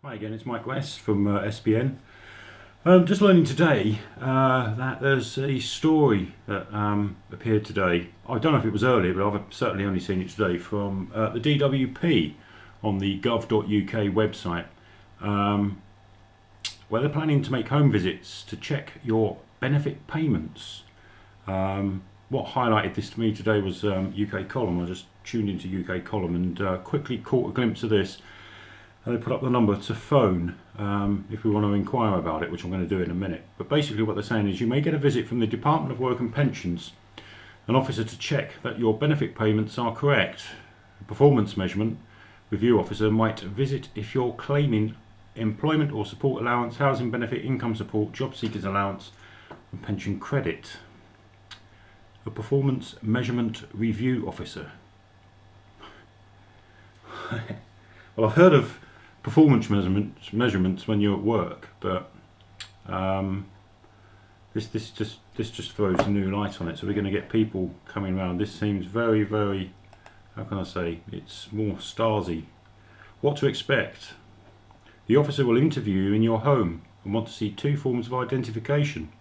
Hi again, it's Mike West from SBN. Just learning today that there's a story that appeared today. I don't know if it was earlier, but I've certainly only seen it today from the DWP on the gov.uk website, where they're planning to make home visits to check your benefit payments. What highlighted this to me today was UKColumn. I just tuned into UKColumn and quickly caught a glimpse of this. And they put up the number to phone if we want to inquire about it, which I'm going to do in a minute. But basically what they're saying is you may get a visit from the Department of Work and Pensions, an officer to check that your benefit payments are correct. A performance measurement review officer might visit if you're claiming employment or support allowance, housing benefit, income support, job seekers allowance and pension credit. A performance measurement review officer. Well, I've heard of performance measurements when you're at work, but this just throws a new light on it. So we're going to get people coming around. This seems very, how can I say, it's more Stasi. What to expect? The officer will interview you in your home and want to see 2 forms of identification.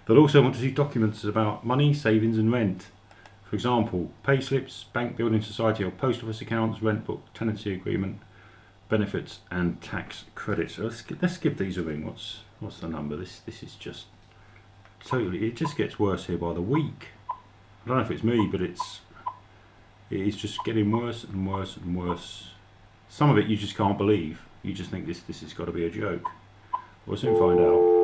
They'll also want to see documents about money, savings and rent. For example, pay slips, bank, building society or post office accounts, rent book, tenancy agreement, benefits and tax credits. So let's give these a ring. What's the number? This is just totally, it just gets worse here by the week. I don't know if it's me, but it is just getting worse and worse and worse. Some of it you just can't believe. You just think this has got to be a joke. We'll soon find out.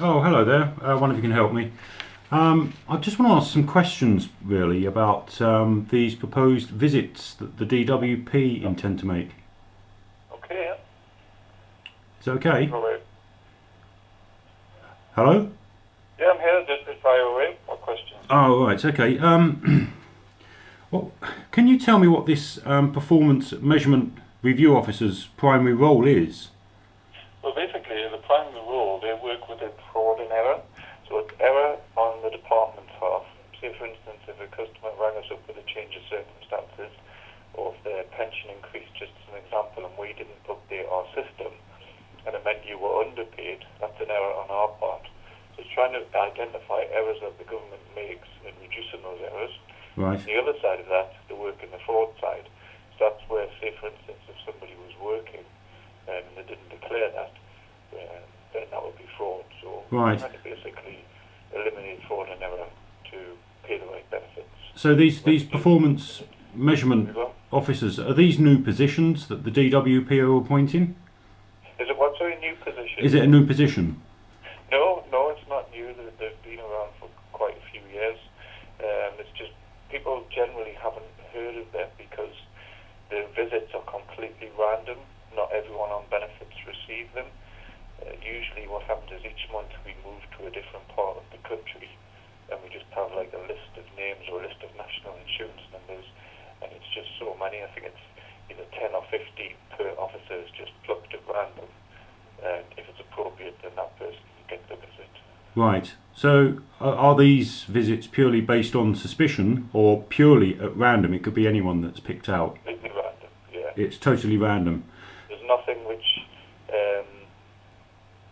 Oh, hello there. I wonder if you can help me. I just want to ask some questions, really, about these proposed visits that the DWP intend to make. Okay, yeah. Is that okay? Hello. Hello? Yeah, I'm here. Just fire away. What questions? Oh, right, okay. Well, can you tell me what this performance measurement review officer's primary role is? Well, basically, the primary role, they work within fraud and error. So it's error on the department's half. Say, for instance, if a customer rang us up with a change of circumstances, or if their pension increased, just as an example, and we didn't update our system, and it meant you were underpaid, that's an error on our part. So it's trying to identify errors that the government makes and reducing those errors. Right. The other side of that, the work in the fraud side. So that's where, say, for instance, if somebody was working and they didn't declare that, then that would be fraud. So right. We're trying to basically eliminate fraud and error to pay the right benefits. So these performance measurement officers, are these new positions that the DWP are appointing? Is it what's a new position? Is it a new position? No, it's not new. They've been around for quite a few years. It's just people generally haven't heard of them because the visits are completely random. Not everyone on benefits receive them. Usually what happens is each month we move to a different part of the country and we just have like a list of names or a list of national insurance numbers, and it's just so many. I think it's either 10 or 15 per officer is just plucked at random, and if it's appropriate then that person can get the visit. Right. So are these visits purely based on suspicion or purely at random? It could be anyone that's picked out. It's random, yeah. It's totally random. There's nothing which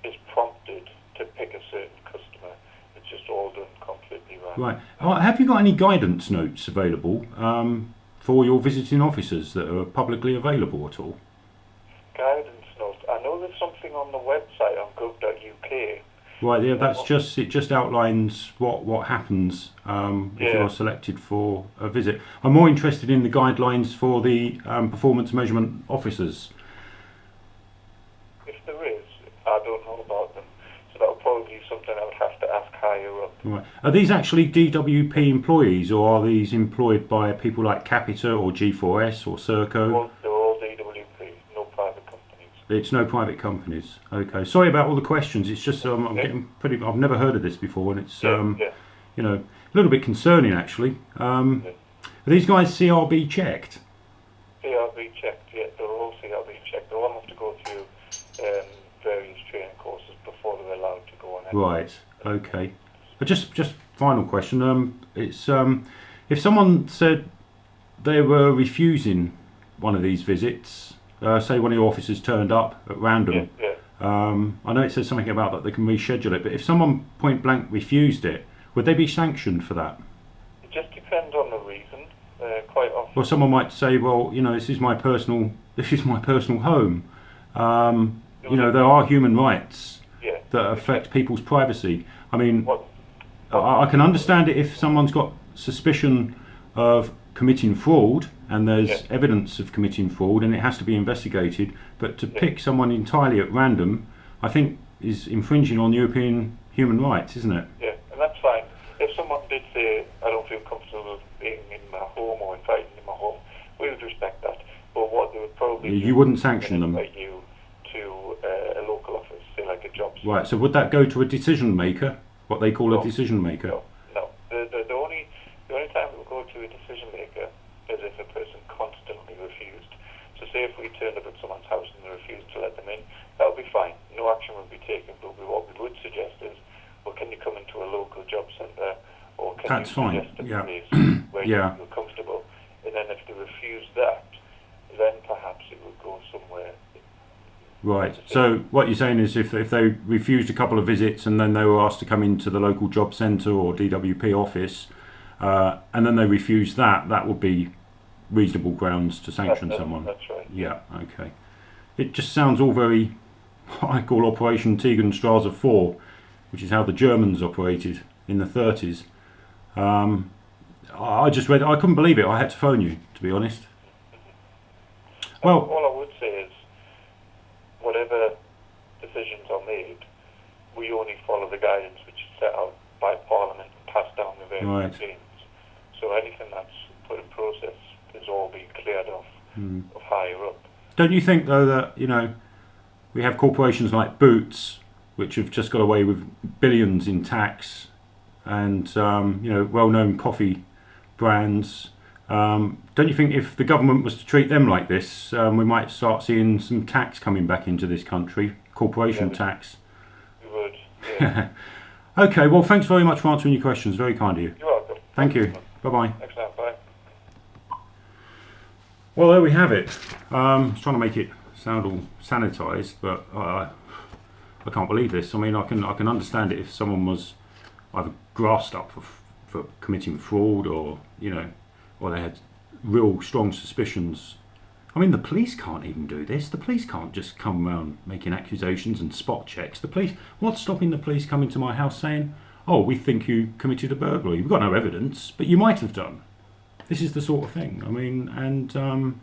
is prompted to pick a certain customer. It's just all done completely random. Right. Have you got any guidance notes available for your visiting officers that are publicly available at all? Guidance notes. I know there's something on the website on gov.uk. Right, yeah, it just outlines what happens if you're selected for a visit. I'm more interested in the guidelines for the performance measurement officers. If there is, I don't know about them. So that would probably be something I would have to ask higher up. Right. Are these actually DWP employees, or are these employed by people like Capita or G4S or Serco? They're all DWP, no private companies. It's no private companies. Okay. Sorry about all the questions. It's just I'm getting pretty. I've never heard of this before, and it's you know, a little bit concerning actually. Are these guys CRB checked? CRB checked. Yeah, they're all CRB checked. They all have to go through various training courses before they're allowed to go on it. Right. Okay. But just final question. It's if someone said they were refusing one of these visits, say one of your officers turned up at random. I know it says something about that they can reschedule it, but if someone point blank refused it, would they be sanctioned for that? It just depends on the reason. Quite often. Well, someone might say, well, you know, this is my personal home. You know, there are human rights that affect people's privacy. I mean, I can understand it if someone's got suspicion of committing fraud and there's evidence of committing fraud and it has to be investigated, but to pick someone entirely at random, I think is infringing on European human rights, isn't it? Yeah, and that's fine. If someone did say, I don't feel comfortable being in my home or inviting in my home, we would respect that. But what they would probably you wouldn't sanction them. Invite you to a local office, say like a job centre. Right, so would that go to a decision maker, what they call a decision maker? No. The only time it would go to a decision maker is if a person constantly refused. So say if we turned up at someone's house and they refused to let them in, that would be fine. No action would be taken, but what we would suggest is, well, can you come into a local job centre, or can you suggest a place where you feel comfortable? And then if they refuse that, then perhaps it would go somewhere. Right. So what you're saying is if they refused a couple of visits and then they were asked to come into the local job centre or DWP office, and then they refused that, that would be reasonable grounds to sanction someone. That's right. Yeah. Okay. It just sounds all very, what I call Operation Tegenstrasse 4, which is how the Germans operated in the 30s. I just read. I couldn't believe it. I had to phone you, to be honest. Well, all I would say is, whatever decisions are made, we only follow the guidance which is set out by Parliament and passed down the various claimants. So anything that's put in process is all being cleared off of higher up. Don't you think, though, that, you know, we have corporations like Boots, which have just got away with billions in tax, and you know, well-known coffee brands. Don't you think if the government was to treat them like this, we might start seeing some tax coming back into this country, corporation tax? We would. Yeah. Okay, well, thanks very much for answering your questions. Very kind of you. You're welcome. Thank you. Bye-bye. Excellent. Bye. Well, there we have it. I was trying to make it sound all sanitised, but I can't believe this. I mean, I can understand it if someone was either grassed up for committing fraud, or, you know, or they had real strong suspicions. I mean, the police can't even do this. The police can't just come around making accusations and spot checks. The police, what's stopping the police coming to my house saying, oh, we think you committed a burglary. We've got no evidence, but you might have done. This is the sort of thing. I mean, and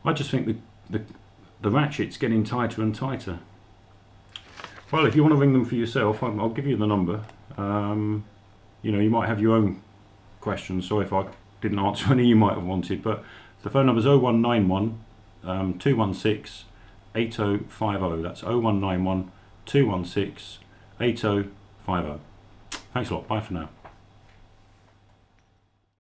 I just think the ratchet's getting tighter and tighter. Well, if you want to ring them for yourself, I'll give you the number. You know, you might have your own questions. Sorry if I didn't answer any you might have wanted, but the phone number is 0191 216 8050. That's 0191 216 8050. Thanks a lot. Bye for now.